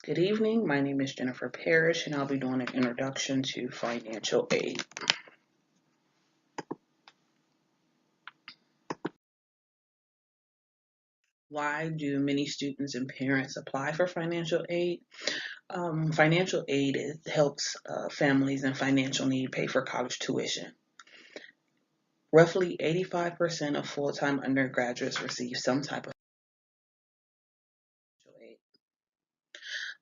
Good evening. My name is Jennifer Parrish, and I'll be doing an introduction to financial aid. Why do many students and parents apply for financial aid? Financial aid helps families in financial need pay for college tuition. Roughly 85% of full-time undergraduates receive some type of financial aid.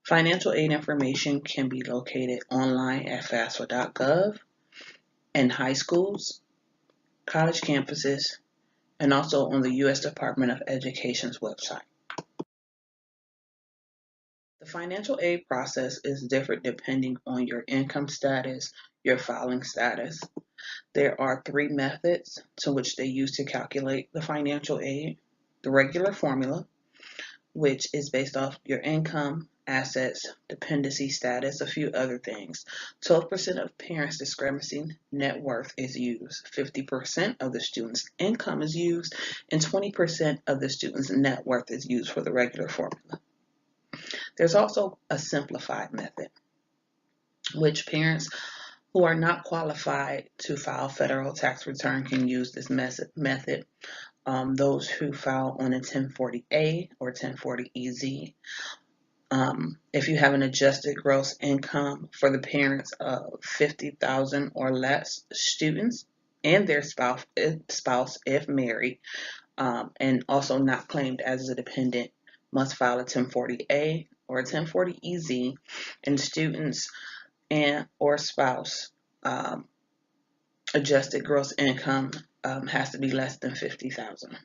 Financial aid information can be located online at FAFSA.gov in high schools, college campuses, and also on the U.S. Department of Education's website. The financial aid process is different depending on your income status, your filing status. There are three methods to which they use to calculate the financial aid. The regular formula, which is based off your income, assets, dependency status, a few other things. 12% of parents' discrepancy net worth is used. 50% of the student's income is used, and 20% of the student's net worth is used for the regular formula. There's also a simplified method, which parents who are not qualified to file federal tax return can use this method. Those who file on a 1040A or 1040EZ. If you have an adjusted gross income for the parents of 50,000 or less, students and their spouse if married, and also not claimed as a dependent, must file a 1040A or a 1040EZ, and students and or spouse adjusted gross income has to be less than 50,000.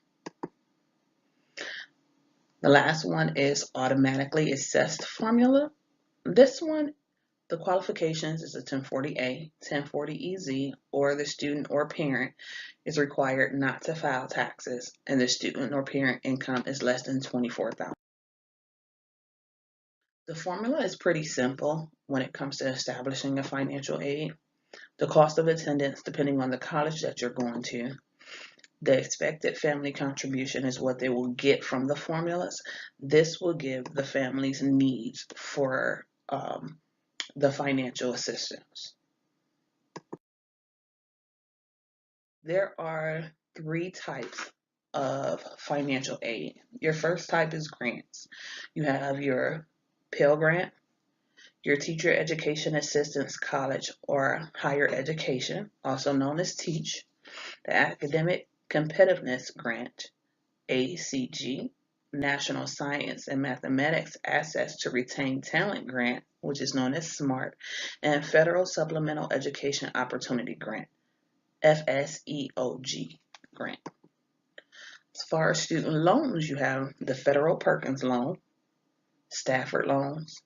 The last one is automatically assessed formula. This one, the qualifications is a 1040A, 1040EZ, or the student or parent is required not to file taxes, and the student or parent income is less than 24,000. The formula is pretty simple when it comes to establishing a financial aid. The cost of attendance, depending on the college that you're going to. The expected family contribution is what they will get from the formulas. This will give the family's needs for the financial assistance. There are three types of financial aid. Your first type is grants. You have your Pell Grant, your Teacher Education Assistance College or Higher Education, also known as TEACH, the Academic Competitiveness Grant, ACG, National Science and Mathematics Access to Retain Talent Grant, which is known as SMART, and Federal Supplemental Education Opportunity Grant, FSEOG grant. As far as student loans, you have the Federal Perkins Loan, Stafford loans,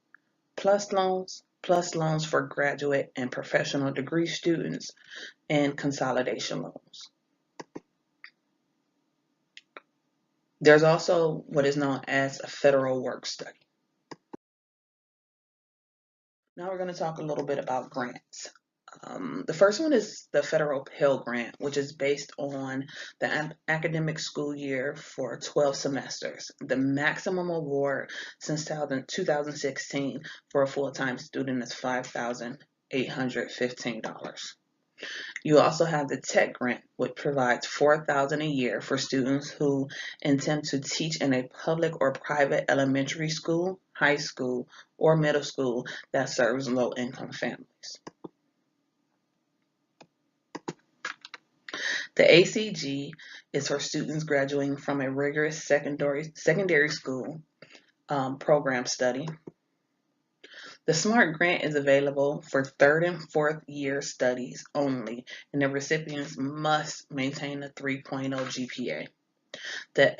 plus loans for graduate and professional degree students, and consolidation loans. There's also what is known as a federal work study. Now we're going to talk a little bit about grants. The first one is the federal Pell Grant, which is based on the academic school year for 12 semesters. The maximum award since 2016 for a full-time student is $5,815. You also have the Tech Grant, which provides $4,000 a year for students who intend to teach in a public or private elementary school, high school, or middle school that serves low-income families. The ACG is for students graduating from a rigorous secondary school program study. The SMART grant is available for third and fourth year studies only, and the recipients must maintain a 3.0 GPA. The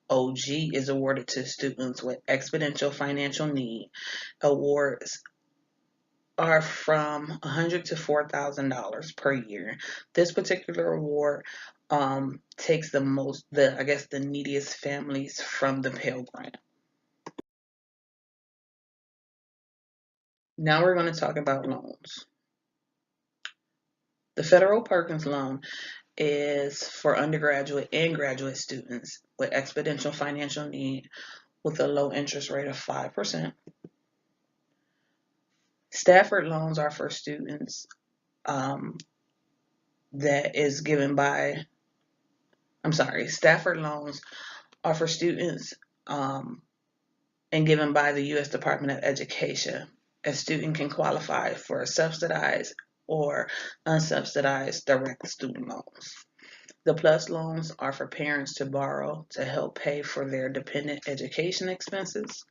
FSEOG is awarded to students with exponential financial need. Awards are from $100 to $4,000 per year. This particular award takes the neediest families from the Pell Grant. Now we're going to talk about loans. The Federal Perkins Loan is for undergraduate and graduate students with exponential financial need with a low interest rate of 5%. Stafford loans are for students that is given by, I'm sorry, Stafford loans are for students and given by the U.S. Department of Education. A student can qualify for subsidized or unsubsidized direct student loans. The PLUS loans are for parents to borrow to help pay for their dependent education expenses.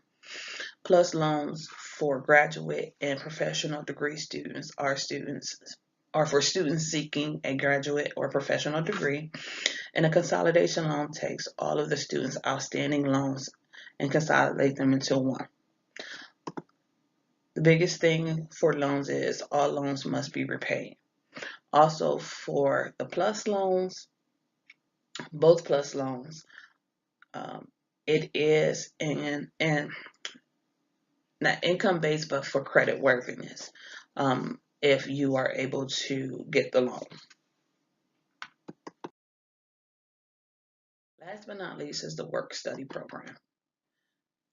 PLUS loans for graduate and professional degree students are for students seeking a graduate or professional degree, and a consolidation loan takes all of the students' outstanding loans and consolidate them into one. The biggest thing for loans is all loans must be repaid. Also, for the PLUS loans, both PLUS loans, it is not income based, but for credit worthiness. If you are able to get the loan. Last but not least is the work study program.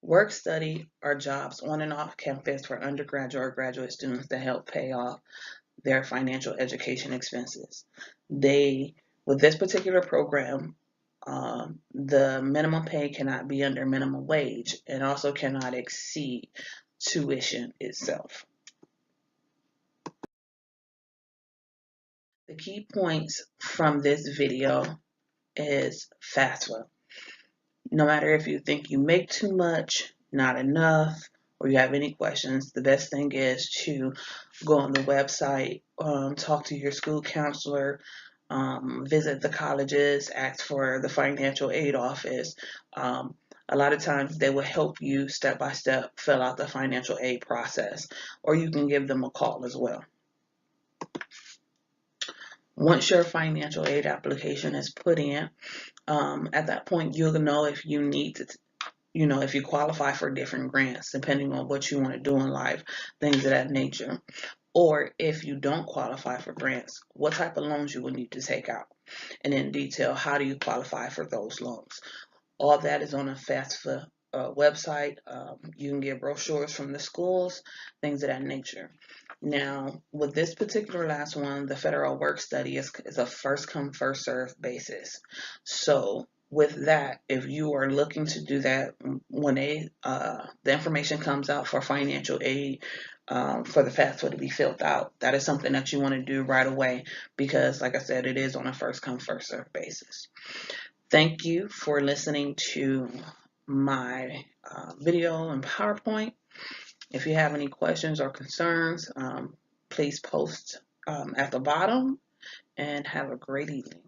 Work study are jobs on and off campus for undergraduate or graduate students to help pay off their financial education expenses. With this particular program, the minimum pay cannot be under minimum wage and also cannot exceed tuition itself. The key points from this video is FAFSA. No matter if you think you make too much, not enough, or you have any questions, the best thing is to go on the website, talk to your school counselor, visit the colleges, ask for the financial aid office. A lot of times they will help you step by step fill out the financial aid process, or you can give them a call as well. Once your financial aid application is put in, at that point you'll know if you need to, if you qualify for different grants depending on what you want to do in life, things of that nature. Or if you don't qualify for grants, what type of loans you will need to take out. And in detail, how do you qualify for those loans? All that is on a FAFSA website. You can get brochures from the schools, things of that nature. Now, with this particular last one, the federal work study is a first come, first served basis. So with that, if you are looking to do that, when the information comes out for financial aid, for the FAFSA to be filled out, that is something that you want to do right away because, like I said, it is on a first come, first served basis. Thank you for listening to my video and PowerPoint. If you have any questions or concerns, please post at the bottom, and have a great evening.